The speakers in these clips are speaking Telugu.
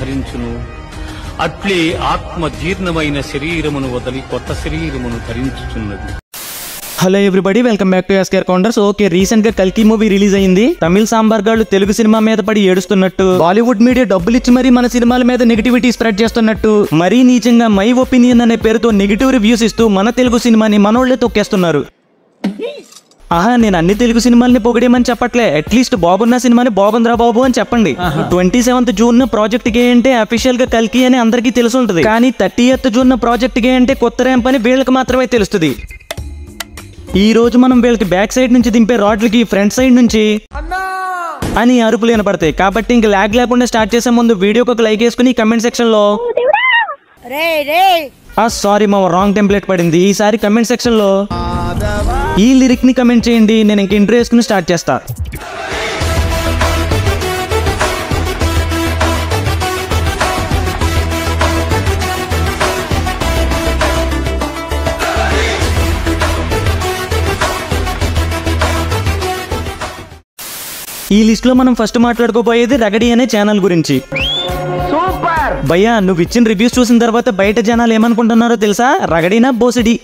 ధరించును అట్లే ఆత్మ జీర్ణమైన శరీరమును వదిలి కొత్త శరీరమును ధరించుచున్నది. Hello everybody, welcome back to Escare counters. Okay, recent గా కల్కి మూవీ రిలీజ్ అయింది. తమిళ సాంబార్ గాళ్ళు తెలుగు సినిమా మీద పడి ఏడుస్తున్నట్టు, బాలీవుడ్ మీడియా డబ్బులు ఇచ్చి మరీ మన సినిమాల మీద నెగిటివిటీ స్ప్రెడ్ చేస్తున్నట్టు, మరీ నీచంగా మై ఒపీనియన్ అనే పేరుతో నెగిటివ్ రివ్యూస్ ఇస్తూ మన తెలుగు సినిమాని మనోళ్లే తొక్కేస్తున్నారు. ఆహా, నేను అన్ని తెలుగు సినిమాల్ని పొగిడేమని చెప్పట్లే. అట్లీస్ట్ బాబున్న సినిమాని బాగుందిరా బాబు అని చెప్పండి. 27th జూన్ ప్రాజెక్ట్ గే అంటే అఫీషియల్ గా కల్కి అని అందరికీ తెలిసి ఉంటుంది. కానీ 30th జూన్ ప్రాజెక్ట్ గే అంటే కొత్త ర్యాంప్ అని వీళ్ళకి మాత్రమే తెలుస్తుంది. ఈ రోజు మనం వీళ్ళకి బ్యాక్ సైడ్ నుంచి దింపే రాడ్లకి ఫ్రంట్ సైడ్ నుంచి అని అరుపులు వినపడతాయి. కాబట్టి ఇంక లాగ్ లేకుండా స్టార్ట్ చేసే ముందు వీడియోకి ఒక లైక్ వేసుకుని కమెంట్ సెక్షన్ లో సారీ మా రాంగ్ టెంప్లెట్ పడింది. ఈసారి కమెంట్ సెక్షన్ లో ఈ లిరిక్ ని కమెంట్ చేయండి. నేను ఇంక ఇంట్రో వేసుకుని స్టార్ట్ చేస్తా. ఈ లిస్ట్ లో మనం ఫస్ట్ మాట్లాడుకోబోయేది రగడి అనే ఛానల్ గురించి. భయ్యా, నువ్వు ఇచ్చిన రివ్యూస్ చూసిన తర్వాత బయట జనాలు ఏమనుకుంటున్నారో తెలుసా? రగడినా బోసిడి.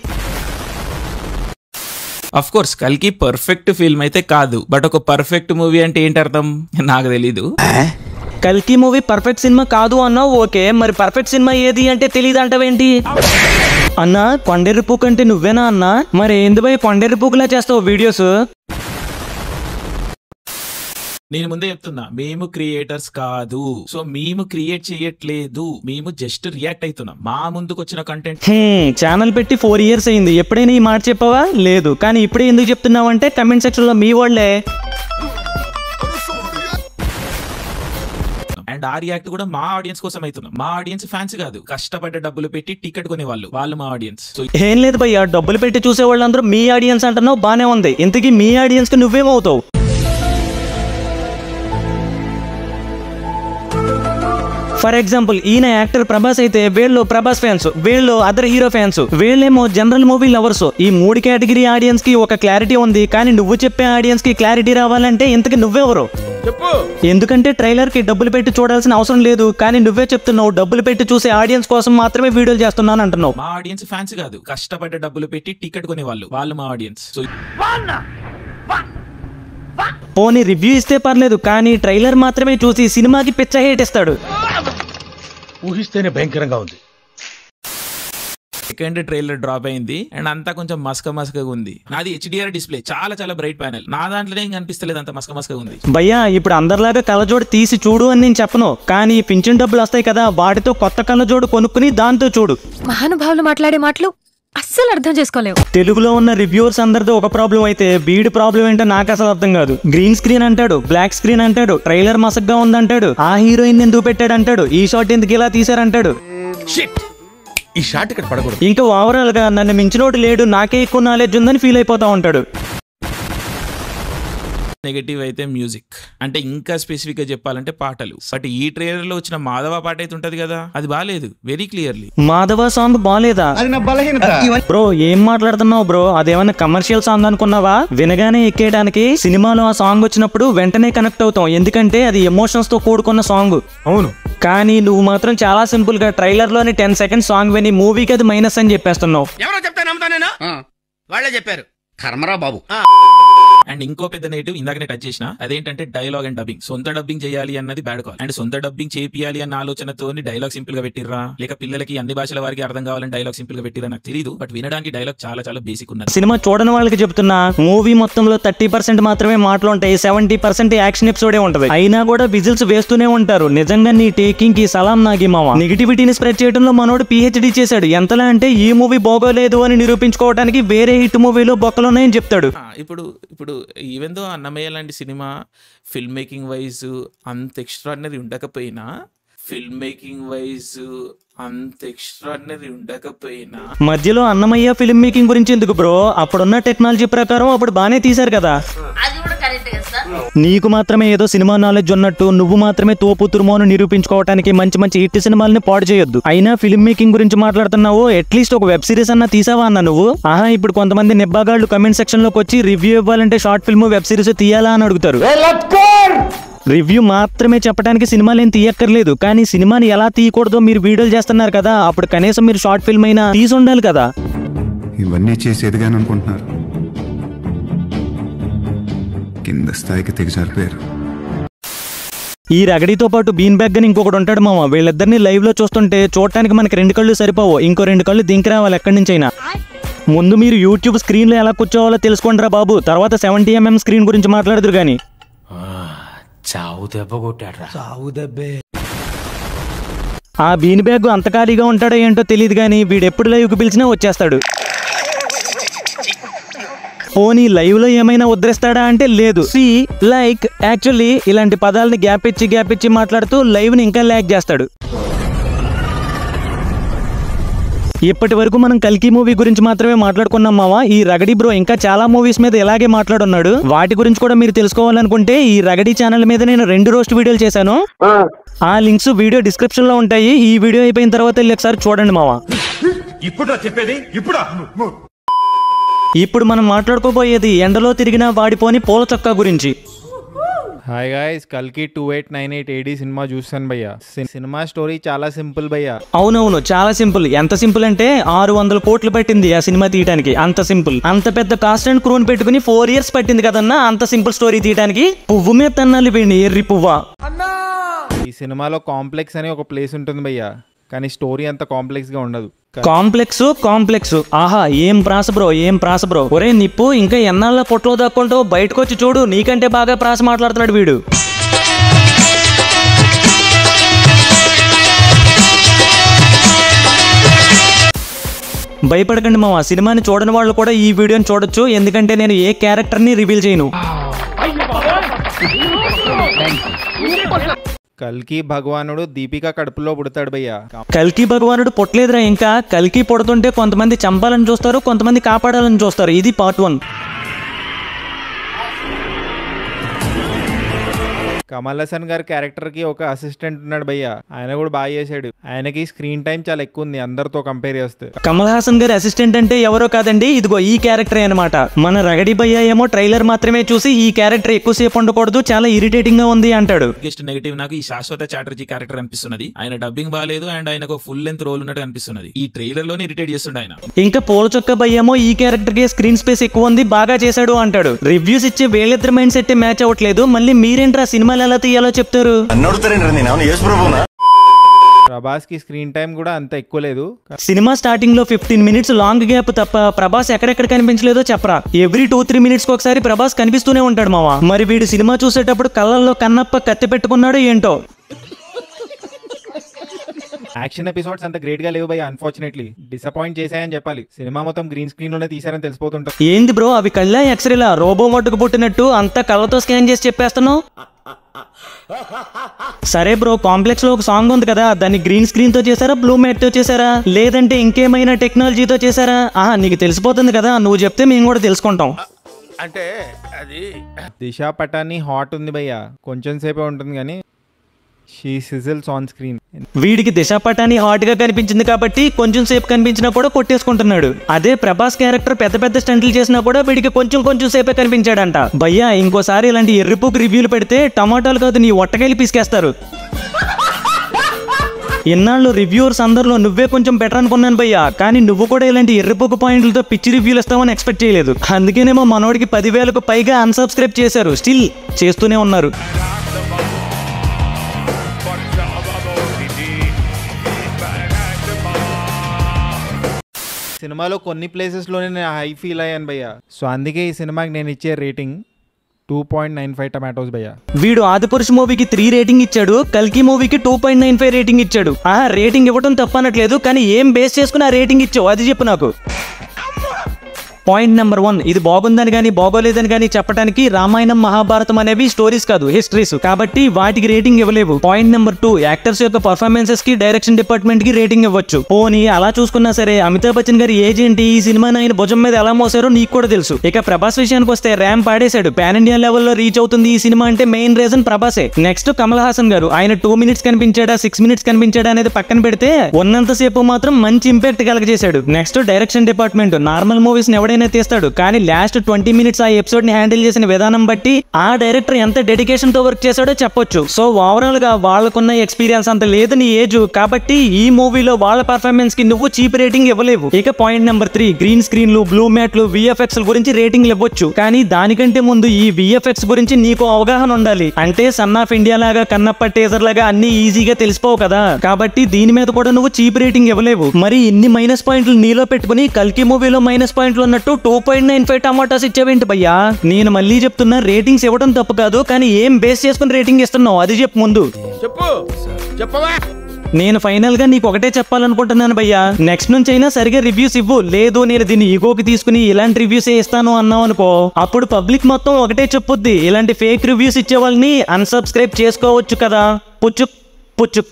అఫ్ కోర్స్ కల్కి పర్ఫెక్ట్ ఫిల్మ్ అయితే కాదు, బట్ ఒక పర్ఫెక్ట్ మూవీ అంటే ఏంటి అర్థం నాకు తెలీదు. కల్కి మూవీ పర్ఫెక్ట్ సినిమా కాదు అన్నావు, ఓకే, మరి పర్ఫెక్ట్ సినిమా ఏది అంటే తెలియదు అంటావేంటి? అన్నా, కొండెర్రిపూకు అంటే నువ్వేనా అన్నా? మరి ఎందుకు కొండెర్రిపూకులా చేస్తావు వీడియోస్? నేను ముందే చెప్తున్నా, మేము క్రియేటర్స్ కాదు. సో మేము క్రియేట్ చేయట్లేదు, మేము జస్ట్ రియాక్ట్ అవుతున్నాం. మా ముందుకు వచ్చిన కంటెంట్. ఛానల్ పెట్టి 4 years అయింది, ఎప్పుడైనా ఈ మాట చెప్పావా? లేదు. కానీ ఇప్పుడే ఎందుకు చెప్తున్నావు అంటే కమెంట్ సెక్షన్ లో మీ వాళ్ళే. అండ్ ఆ రియాక్ట్ కూడా మా ఆడియన్స్ కోసం అవుతున్నాం. మా ఆడియన్స్ ఫ్యాన్స్ కాదు, కష్టపడ్డ డబ్బులు పెట్టి టికెట్ కొనే వాళ్ళు మా ఆడియన్స్. సో ఏం లేదు భయ్యా, డబ్బులు పెట్టి చూసే వాళ్ళందరూ మీ ఆడియన్స్ అంటున్నావు, బానే ఉంది. ఇంతకీ మీ ఆడియన్స్ కి నువ్వేమవుతావు? ఫర్ ఎగ్జాంపుల్, ఈయన యాక్టర్ ప్రభాస్ అయితే వీళ్ళు ప్రభాస్ ఫ్యాన్స్, వీళ్ళు అదర్ హీరో ఫ్యాన్స్, వీళ్ళేమో జనరల్ మూవీ లవర్స్. ఈ 3 కేటగిరీ ఆడియన్స్ కి ఒక క్లారిటీ ఉంది. కానీ నువ్వు చెప్పే ఆడియన్స్ కి క్లారిటీ రావాలంటే ఇంతకి నువ్వెవరు? ఎందుకంటే ట్రైలర్ కి డబ్బులు పెట్టి చూడాల్సిన అవసరం లేదు. కానీ నువ్వే చెప్తున్నావు డబ్బులు పెట్టి చూసే ఆడియన్స్ కోసం మాత్రమే వీడియోలు చేస్తున్నాను అంటున్నావు. మా ఆడియన్స్ ఫ్యాన్స్ కాదు, కష్టపడ్డ డబ్బులు పెట్టి టికెట్ కొనే వాళ్ళు మా ఆడియన్స్. సో పోనీ రివ్యూ ఇస్తే పర్లేదు, కానీ ట్రైలర్ మాత్రమే చూసి సినిమాకి పిచ్చ హేట్ ఇస్తాడు. ఊహిస్తేనే భయంకరంగా ఉంది. సెకండ్ ట్రైలర్ డ్రాప్ అయింది అండ్ అంతా కొంచెం మస్కగా ఉంది. నాది HDR డిస్ప్లే, చాలా బ్రైట్ ప్యానెల్. నా దాంట్లోనే కనిపిస్తలేదు, అంత మస్కగా ఉంది. భయ్యా, ఇప్పుడు అందరిలాగా కళ్ళజోడు తీసి చూడు అని నేను చెప్పను, కానీ పింఛన్ డబ్బులు వస్తాయి కదా, వాటితో కొత్త కళ్ళజోడు కొనుక్కుని దాంతో చూడు. మహానుభావులు మాట్లాడే మాటలు అస్సలు అర్థం చేసుకోలేవు. తెలుగులో ఉన్న రివ్యూవర్స్ అందరితో ఒక ప్రాబ్లం అయితే వీడి ప్రాబ్లం ఏంటో నాకు అసలు అర్థం కాదు. గ్రీన్ స్క్రీన్ అంటాడు, బ్లాక్ స్క్రీన్ అంటాడు, ట్రైలర్ మసగ్గా ఉందంటాడు, ఆ హీరోయిన్ ఎందుకు పెట్టాడు అంటాడు, ఈ షాట్ ఎందుకు ఇలా తీశారంటాడు. ఈ షాట్ ఇక్కడ పడకూడదు. ఇంకా ఓవరాల్ గా నన్ను మించినోడు లేడు, నాకే ఎక్కువ నాలెడ్జ్ ఉందని ఫీల్ అయిపోతా ఉంటాడు. నెగటివ్ అయితే మ్యూజిక్, అంటే ఇంకా స్పెసిఫిక్ గా చెప్పాలంటే పాటలు. బట్ ఈ ట్రైలర్ లో వచ్చిన మాధవ పాట అయితే ఉంటది కదా, అది బాలేదు. వెరీ క్లియర్లీ మాధవ సాంగ్ బాలేదా? బ్రో ఏం మాట్లాడుతున్నావు బ్రో? అదేమన్నా కమర్షియల్ సాంగ్ అనుకున్నావా? వినగానే ఎక్కేయడానికి. సినిమాలో ఆ సాంగ్ వచ్చినప్పుడు వెంటనే కనెక్ట్ అవుతాం, ఎందుకంటే అది ఎమోషన్స్ తో కూడుకున్న సాంగ్. అవును. కానీ నువ్వు మాత్రం చాలా సింపుల్ గా ట్రైలర్ లోని 10 seconds సాంగ్ విని మూవీకి అది మైనస్ అని చెప్పేస్తున్నావు. ఎవరో చెప్తే నమ్ముతానేనా? వాళ్ళే చెప్పారు. కర్మరా బాబు. అండ్ ఇంకో పెద్ద నెగటివ్ ఇందాకనే టచ్ చేసిన, అదేంటంటే డైలాగ్ అండ్ డబ్బింగ్. సొంత డబ్బింగ్ చేయాలి అన్నది బ్యాడ్ కాల్. అండ్ సొంత డబ్బింగ్ చేయాలి అన్న ఆలోచనతో డైలాగ్ సింపుల్ గా పెట్టిర్రా, లేక పిల్లలకి అన్ని భాషల వారికి అర్థం కావాలని డైలాగ్ సింపుల్ గా పెట్టిరా నాకు తెలియదు. బట్ వినడానికి డైలాగ్ చాలా బేసిక్ ఉన్నది. సినిమా చూడని వాళ్ళకి చెప్తున్నా, మూవీ మొత్తంలో 30% మాత్రమే మాటలు ఉంటాయి, 70% యాక్షన్ ఎపిసోడే ఉంటది. అయినా కూడా విజిల్స్ వేస్తూనే ఉంటారు. నిజంగా నీ టేకింగ్ కి సలాం నాగి మామ. నెగిటివిటీని స్ప్రెడ్ చేయడంలో మనోడు PhD చేశాడు. ఎంతలా అంటే ఈ మూవీ బాగోలేదు అని నిరూపించుకోవడానికి వేరే హిట్ మూవీలో బొక్కలున్నాయని చెప్తాడు. ఇప్పుడు ఈవెన్ దో అన్నమయ్య లాంటి సినిమా ఫిల్మ్ మేకింగ్ వైజ్ అంత ఎక్స్ట్రాడినరీ ఉండకపోయినా మధ్యలో అన్నమయ్య ఫిల్మ్ మేకింగ్ గురించి ఎందుకు బ్రో? అప్పుడున్న టెక్నాలజీ ప్రకారం అప్పుడు బానే తీశారు కదా. అది కూడా కరెక్ట్. నీకు మాత్రమే ఏదో సినిమా నాలెడ్జ్ ఉన్నట్టు నువ్వు మాత్రమే తోపుతురుమోను నిరూపించుకోవడానికి మంచి మంచి హిట్ సినిమాలని పాడు చేయొద్దు. అయినా ఫిల్మ్ మేకింగ్ గురించి మాట్లాడుతున్నావు, అట్లీస్ట్ ఒక వెబ్ సిరీస్ అన్నా తీసావా అన్న నువ్వు? ఇప్పుడు కొంతమంది నిబ్బాగాళ్ళు కమెంట్ సెక్షన్ లోకి వచ్చి రివ్యూ ఇవ్వాలంటే షార్ట్ ఫిల్మ్ వెబ్ సిరీస్ తీయాలా అని అడుగుతారు. రివ్యూ మాత్రమే చెప్పడానికి సినిమాలు ఏం తీయక్కర్లేదు, కానీ సినిమాని ఎలా తీయకూడదో మీరు వీడియోలు చేస్తున్నారు కదా, అప్పుడు కనీసం మీరు షార్ట్ ఫిల్మ్ అయినా తీసి ఉండాలి కదా. ఇవన్నీ చేసేదిగాని అనుకుంటున్నారు, కింద స్థాయికి తెగజారిపోయారు. ఈ రగడితో పాటు బీన్ బ్యాగ్ అని ఇంకొకటి ఉంటాడు మామ. వీళ్ళిద్దరిని లైవ్ లో చూస్తుంటే చూడటానికి మనకి 2 కళ్ళు సరిపోవు, ఇంకో 2 కళ్ళు దింకి రావాలి ఎక్కడి నుంచి అయినా. ముందు మీరు యూట్యూబ్ స్క్రీన్ లో ఎలా కూర్చోవాలో తెలుసుకోండిరా బాబు, తర్వాత 70mm స్క్రీన్ గురించి మాట్లాడదురు గాని. చావు దెబ్బ కొట్టాడ్రా. ఆ బీన్ బ్యాగ్ అంత ఖాళీగా ఉంటాడో ఏంటో తెలియదు కానీ వీడెప్పుడు లైవ్కి పిలిచినా వచ్చేస్తాడు. పోనీ లైవ్ లో ఏమైనా ఉద్ధరిస్తాడా అంటే లేదు. లైక్ యాక్చువల్లీ ఇలాంటి పదాలని గ్యాప్ ఇచ్చి మాట్లాడుతూ లైవ్ ని ఇంకా ల్యాగ్ చేస్తాడు. ఇప్పటి వరకు మనం కల్కి మూవీ గురించి మాత్రమే మాట్లాడుకున్నాం మావా. ఈ రగడి బ్రో ఇంకా చాలా మూవీస్ మీద ఇలాగే మాట్లాడున్నాడు. వాటి గురించి కూడా మీరు తెలుసుకోవాలనుకుంటే ఈ రగడి ఛానల్ మీద నేను 2 రోస్ట్ వీడియోలు చేశాను. ఆ లింక్స్ వీడియో డిస్క్రిప్షన్ లో ఉంటాయి. ఈ వీడియో అయిపోయిన తర్వాత వెళ్ళి ఒకసారి చూడండి మావా. ఇప్పుడు మనం మాట్లాడుకోబోయేది ఎండలో తిరిగిన వాడిపోని పూల చొక్కా గురించి. హాయ్ గాయ్స్, కల్కి 2898 AD సినిమా చూసాను భయ్యా. సినిమా స్టోరీ చాలా సింపుల్ భయ్యా. అవునవును, చాలా సింపుల్. ఎంత సింపుల్ అంటే 600 కోట్లు పట్టింది ఆ సినిమా తీయడానికి. అంత సింపుల్. అంత పెద్ద కాస్ట్ అండ్ క్రూన్ పెట్టుకుని 4 years పట్టింది కదన్నా అంత సింపుల్ స్టోరీ తీయడానికి. పువ్వు మీద తన్నాలి వీడిని, ఎర్రి పువ్వా. ఈ సినిమాలో కాంప్లెక్స్ అని ఒక ప్లేస్ ఉంటుంది భయ్యా, కానీ స్టోరీ అంత కాంప్లెక్స్ గా ఉండదు. కాంప్లెక్స్ ఆహా, ఏం ప్రాస బ్రో. ఒరే నిప్పు, ఇంకా ఎన్నాళ్ళ పొట్లో దక్కుంటూ బయటకు వచ్చి చూడు, నీకంటే బాగా ప్రాస మాట్లాడుతున్నాడు వీడు. భయపడకండి మావా, సినిమాని చూడని వాళ్ళు కూడా ఈ వీడియోని చూడొచ్చు, ఎందుకంటే నేను ఏ క్యారెక్టర్ ని రివీల్ చేయను. కల్కి భగవానుడు దీపిక కడుపులో పుడతాడు భయ్యా. కల్కి భగవానుడు పుట్టలేదురా ఇంకా. కల్కి పుడుతుంటే కొంతమంది చంపాలని చూస్తారు, కొంతమంది కాపాడాలని చూస్తారు. ఇది పార్ట్ 1. కమల్ హాసన్ గారి క్యారెక్టర్ కి ఒక అసిస్టెంట్ ఉన్నాడు భయ్యా, ఆయన కూడా బాగా చేశాడు. ఆయనకి స్క్రీన్ టైం చాలా ఎక్కువ ఉంది అందరితో కంపేర్ చేస్తే. కమల్ హాసన్ గారి అసిస్టెంట్ అంటే ఎవరో కాదండి, ఇదిగో ఈ క్యారెక్టర్ అనమాట. మన రగడి భయ్య ఏమో ట్రైలర్ మాత్రమే చూసి ఈ క్యారెక్టర్ ఎక్కువసేపు ఉండకూడదు, చాలా ఇరిటేటింగ్ గా ఉంది అంటాడు. నెగటివ్ నాకు ఈ శాశ్వత చాటర్జీ క్యారెక్టర్ అనిపిస్తున్నది. ఆయన డబ్బింగ్ బాగాలేదు అండ్ ఆయనకు ఫుల్ లెంత్ రోల్ ఉన్నట్టు అనిపిస్తున్నది. ఈ ట్రైలర్ లోనే ఇరిటేట్ చేస్తుండే ఆయన. ఇంకా పూల చొక్క భయ్యేమో ఈ క్యారెక్టర్ కి స్క్రీన్ స్పేస్ ఎక్కువ ఉంది, బాగా చేశాడు అంటాడు. రివ్యూస్ ఇచ్చే వీళ్ళిద్దరు మైండ్ సెట్ మ్యాచ్ అవ్వట్లేదు. మళ్ళీ మీరేంట్రా సినిమాలు ఎలా తీయాలో చెప్తారు. ప్రభాస్ కి స్క్రీన్ టైం కూడా అంత ఎక్కువ లేదు. సినిమా స్టార్టింగ్ లో 15 minutes లాంగ్ గ్యాప్ తప్ప ప్రభాస్ ఎక్కడెక్కడ కనిపించలేదో చెప్పరా. ఎవ్రీ 2-3 minutes ఒకసారి ప్రభాస్ కనిపిస్తూనే ఉంటాడు మావా. మరి వీడు సినిమా చూసేటప్పుడు కళ్ళల్లో కన్నప్ప కత్తి పెట్టుకున్నాడో ఏంటో. యాక్షన్ ఎపిసోడ్స్ అంత గ్రేట్ గా లేవు భయ్యా, అన్ఫార్చునేట్లీ. డిసప్పాయింట్ చేశాయని చెప్పాలి. సినిమా మొత్తం గ్రీన్ స్క్రీన్ లోనే తీసారని తెలిసిపోతుంటారు. ఏంది బ్రో అవి కళ్ళ ఎక్స్రేలా రోబో మట్టుకు పుట్టినట్టు అంతా కళ్ళతో స్కాన్ చేసి చెప్పేస్తున్నావు. సరే బ్రో, కాంప్లెక్స్ లో ఒక సాంగ్ ఉంది కదా, దాన్ని గ్రీన్ స్క్రీన్ తో చేశారా, బ్లూ మ్యాట్ తో చేశారా, లేదంటే ఇంకేమైనా టెక్నాలజీతో చేశారా? నీకు తెలిసిపోతుంది కదా, నువ్వు చెప్తే మేము కూడా తెలుసుకుంటాం. అంటే అది దిశా పటాని హాట్ ఉంది భయ్యా, కొంచెం సేపే ఉంటుంది కానీ షీ సిజిల్స్ ఆన్ స్క్రీన్. వీడికి దిశ పటాని హాట్ గా కనిపించింది కాబట్టి కొంచెం సేపు కనిపించినా కూడా కొట్టేసుకుంటున్నాడు. అదే ప్రభాస్ క్యారెక్టర్ పెద్ద పెద్ద స్టంట్లు చేసినా కూడా వీడికి కొంచెం సేపే కనిపించాడంట. భయ్యా ఇంకోసారి ఇలాంటి ఎర్రిపోకు రివ్యూలు పెడితే టమాటాలు కాదు నీ ఒట్టకాయలు పీసుకేస్తారు. ఇన్నాళ్ళు రివ్యూవర్స్ అందరిలో నువ్వే కొంచెం బెటర్ అనుకున్నాను భయ్యా, కానీ నువ్వు కూడా ఇలాంటి ఎర్రిపోకు పాయింట్లతో పిచ్చి రివ్యూలు ఇస్తావని ఎక్స్పెక్ట్ చేయలేదు. అందుకేనేమో మనోడికి 10,000కు పైగా అన్సబ్స్క్రైబ్ చేశారు, స్టిల్ చేస్తూనే ఉన్నారు. సినిమాలో కొన్ని ప్లేసెస్ లోనే నేను హై ఫీల్ అయ్యాను భయ్యా. సో అందుకే ఈ సినిమాకి నేను ఇచ్చే రేటింగ్ 2.95 టమాటోస్ భయ్యా. వీడు ఆదిపురుష్ మూవీకి 3 రేటింగ్ ఇచ్చాడు, కల్కి మూవీకి 2.95 రేటింగ్ ఇచ్చాడు. రేటింగ్ ఇవ్వడం తప్పనట్లేదు, కానీ ఏం బేస్ చేసుకుని ఆ రేటింగ్ ఇచ్చావు అది చెప్పు నాకు. పాయింట్ నెంబర్ 1, ఇది బాగుందని కానీ బాగోలేదని కానీ చెప్పడానికి రామాయణం మహాభారతం అనేవి స్టోరీస్ కాదు, హిస్టరీస్, కాబట్టి వాటికి రేటింగ్ ఇవ్వలేవు. పాయింట్ నెంబర్ 2, యాక్టర్స్ యొక్క పర్ఫార్మెన్సెస్ కి డైరెక్షన్ డిపార్ట్మెంట్ కి రేటింగ్ ఇవ్వచ్చు. పోనీ అలా చూసుకున్నా సరే అమితాబ్ బచ్చన్ గారి ఏజ్ ఏంటి, ఈ సినిమాని ఆయన భుజం మీద ఎలా మోసారో నీకు కూడా తెలుసు. ఇక ప్రభాస్ విషయానికి వస్తే ర్యాంప్ ఆడేశాడు. పాన్ ఇండియా లెవెల్లో రీచ్ అవుతుంది ఈ సినిమా అంటే మెయిన్ రీజన్ ప్రభాసే. నెక్స్ట్ కమల్ హాసన్ గారు, ఆయన 2 minutes కనిపించాడా 6 minutes కనిపించాడా అనేది పక్కన పెడితే ఉన్నంతసేపు మాత్రం మంచి ఇంపాక్ట్ కలగజేశాడు. Next direction department, normal movies ని ఎవడైనా తీస్తాడు, కానీ లాస్ట్ 20 minutes ఆ ఎపిసోడ్ ని హ్యాండిల్ చేసిన విధానం బట్టి ఆ డైరెక్టర్ ఎంత డెడికేషన్ తో వర్క్ చేశాడో చెప్పొచ్చు. సో ఓవరాల్ గా వాళ్ళకున్న ఎక్స్పీరియన్స్ అంత లేదు నీ ఏజ్, కాబట్టి ఈ మూవీలో వాళ్ళ పర్ఫార్మెన్స్ కి నువ్వు చీప్ రేటింగ్ ఇవ్వలేవు. ఇక పాయింట్ నెంబర్ 3, గ్రీన్ స్క్రీన్లు, బ్లూ మ్యాట్లు, విఎఫ్ఎక్స్ గురించి రేటింగ్లు ఇవ్వచ్చు. కానీ దానికంటే ముందు ఈ విఎఫ్ఎక్స్ గురించి నీకు అవగాహన ఉండాలి. అంటే సన్ ఆఫ్ ఇండియా లాగా, కన్నప్ప టేజర్ లాగా అన్ని ఈజీగా తెలిసిపోవు కదా, కాబట్టి దీని మీద కూడా నువ్వు చీప్ రేటింగ్ ఇవ్వలేవు. మరి ఇన్ని మైనస్ పాయింట్లు నీలో పెట్టుకుని కల్కి మూవీలో మైనస్ పాయింట్లు ఉన్నట్టు 2.95 టమాటాస్ ఇచ్చావేంటి భయ్యా? నేను మళ్ళీ చెప్తున్నా, రేటింగ్స్ ఇవ్వడం తప్పు కాదు, కానీ ఏం బేస్ చేసుకుని రేటింగ్ ఇస్తున్నావు అది చెప్పు ముందు. చెప్పవా? నేను ఫైనల్ గా నీకు ఒకటే చెప్పాలనుకుంటున్నాను భయ్యా, నెక్స్ట్ నుంచి అయినా సరిగా రివ్యూస్ ఇవ్వు. లేదు నేను దీన్ని ఈగోకి తీసుకుని ఇలాంటి రివ్యూస్ ఇస్తాను అన్నావు అనుకో, అప్పుడు పబ్లిక్ మొత్తం ఒకటే చెప్పుద్ది, ఇలాంటి ఫేక్ రివ్యూస్ ఇచ్చే వాళ్ళని అన్సబ్స్క్రైబ్ చేసుకోవచ్చు కదా. పుచ్చుక్ పుచ్చుక్.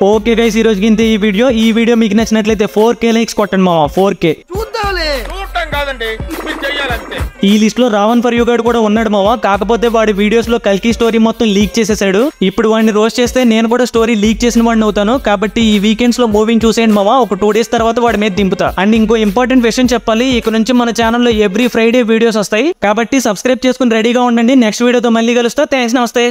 ఓకే గైస్, ఈ రోజుకి ఇంతే ఈ వీడియో మీకు నచ్చినట్లయితే 4K లైక్స్ కొట్టండి మావా. 4K చూడటం కాదండి, మీరు చెయ్యాలంతే. ఈ లిస్ట్ లో రావణ్ ఫర్ యూ గారు కూడా ఉన్నాడు మావా, కాకపోతే వాడి వీడియోస్ లో కల్కి స్టోరీ మొత్తం లీక్ చేసేసాడు. ఇప్పుడు వాడిని రోస్ట్ చేస్తే నేను కూడా స్టోరీ లీక్ చేసిన వాడిని అవుతాను, కాబట్టి ఈ వీకెండ్స్ లో మూవింగ్ చూసేయండి మావా. ఒక 2 days తర్వాత వాడి మీద దింపుతా. అండ్ ఇంకో ఇంపార్టెంట్ విషయం చెప్పాలి, ఇక నుంచి మన ఛానల్లో ఎవ్రీ ఫ్రైడే వీడియోస్ వస్తాయి, కాబట్టి సబ్స్క్రైబ్ చేసుకుని రెడీగా ఉండండి. నెక్స్ట్ వీడియోతో మళ్ళీ కలుస్తా. థ్యాంక్స్, నమస్తే.